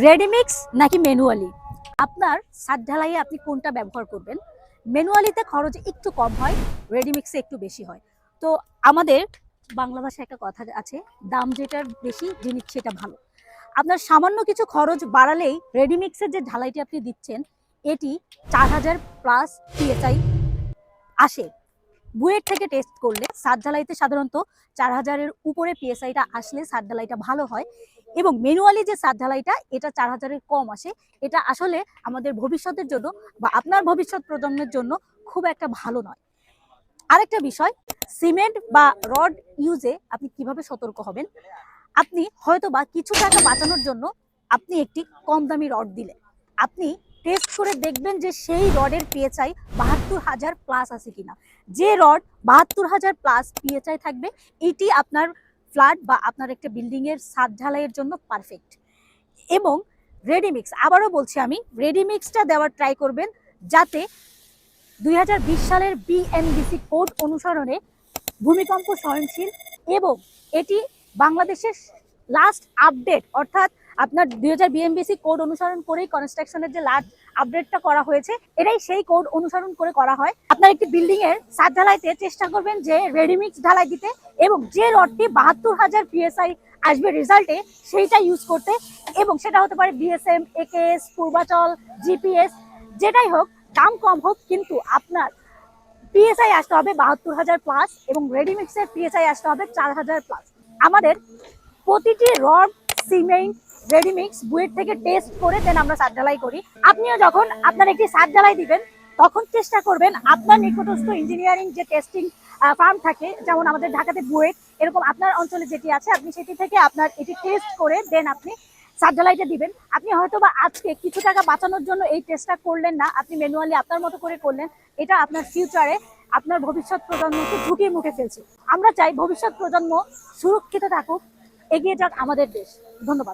Ready mix নাকি manually, আপনার ছাদ ঢালাইয়ে আপনি কোনটা ব্যবহার করবেন? ম্যানুয়ালিতে খরচ একটু কম হয়, রেডিমিক্সে একটু বেশি হয়। তো আমাদের বাংলা ভাষায় একটা কথা আছে, দাম যেটার বেশি জিনিস সেটা ভালো। আপনার সামান্য কিছু খরচ বাড়ালেই রেডিমিক্সের যে ঢালাইটি আপনি দিচ্ছেন এটি 4000 প্লাস পিএসআই আসে। বুয়েট থেকে টেস্ট করলে ছাদ ঢালাইতে সাধারণত 4000-এর উপরে পিএসআইটা আসলে ছাদ ঢালাইটা ভালো হয়, এবং ম্যানুয়ালি যে ছাদ ঢালাইটা এটা 4000-এর কম আসে। এটা আসলে আমাদের ভবিষ্যতের জন্য বা আপনার ভবিষ্যৎ প্রজন্মের জন্য খুব একটা ভালো নয়। আরেকটা বিষয়, সিমেন্ট বা রড ইউজে আপনি কিভাবে সতর্ক হবেন? আপনি হয়তো বা কিছু টাকা বাঁচানোর জন্য আপনি একটি কম দামি রড দিলে আপনি টেস্ট করে দেখবেন যে সেই রডের পিএচআই 72,000 প্লাস আছে কিনা। যে রড 72,000 প্লাস পিএচআই থাকবে এটি আপনার ফ্ল্যাট বা আপনার একটা বিল্ডিং এর ছাদ ঢালাইয়ের জন্য পারফেক্ট। এবং রেডিমিক্স, আবারও বলছি, আমি রেডিমিক্সটা দেওয়ার ট্রাই করবেন যাতে 2020 সালের বিএমডিসি কোড অনুসরণে ভূমিকম্প সহনশীল, এবং এটি বাংলাদেশের লাস্ট আপডেট, অর্থাৎ আপনার 2000 বিএমডিসি কোড অনুসরণ করেই কনস্ট্রাকশনের যে লাস্ট আপডেটটা করা হয়েছে এটাই সেই কোড অনুসরণ করে করা হয়। আপনার একটি বিল্ডিং এর ছাদ ঢালাইতে চেষ্টা করবেন যে রেডিমিক্স ঢালাই দিতে, এবং যে রডটি 72,000 পিএসআই আসবে রেজাল্টে সেইটা ইউজ করতে, এবং সেটা হতে পারে বিএসএম, একেএস, পূর্বাচল, জিপিএস, যেটাই হোক, দাম কম হোক, কিন্তু আপনার পিএসআই আসতে হবে 72,000 প্লাস, এবং রেডিমিক্সের পিএসআই আসতে হবে 4,000 প্লাস। আমাদের প্রতিটি রড, সিমেন্ট, রেডিমিক্স বুয়েট থেকে টেস্ট করে দেন আমরা ছাদ ঢালাই করি। আপনিও যখন আপনার একটি ছাদ ঢালাই দিবেন তখন চেষ্টা করবেন আপনার নিকটস্থ ইঞ্জিনিয়ারিং যে টেস্টিং ফার্ম থাকে, যেমন আমাদের ঢাকাতে বুয়েট, এরকম আপনার অঞ্চলে যেটি আছে আপনি সেটি থেকে আপনার এটি টেস্ট করে দেন আপনি ছাদ ঢালাইটা দিবেন। আপনি হয়তো বা আজকে কিছু টাকা বাঁচানোর জন্য এই টেস্টটা করলেন না, আপনি ম্যানুয়ালি আপনার মতো করে করলেন, এটা আপনার ফিউচারে আপনার ভবিষ্যৎ প্রজন্মকে ঝুঁকির মুখে ফেলছে। আমরা চাই ভবিষ্যৎ প্রজন্ম সুরক্ষিত থাকুক, এগিয়ে যাক আমাদের দেশ। ধন্যবাদ।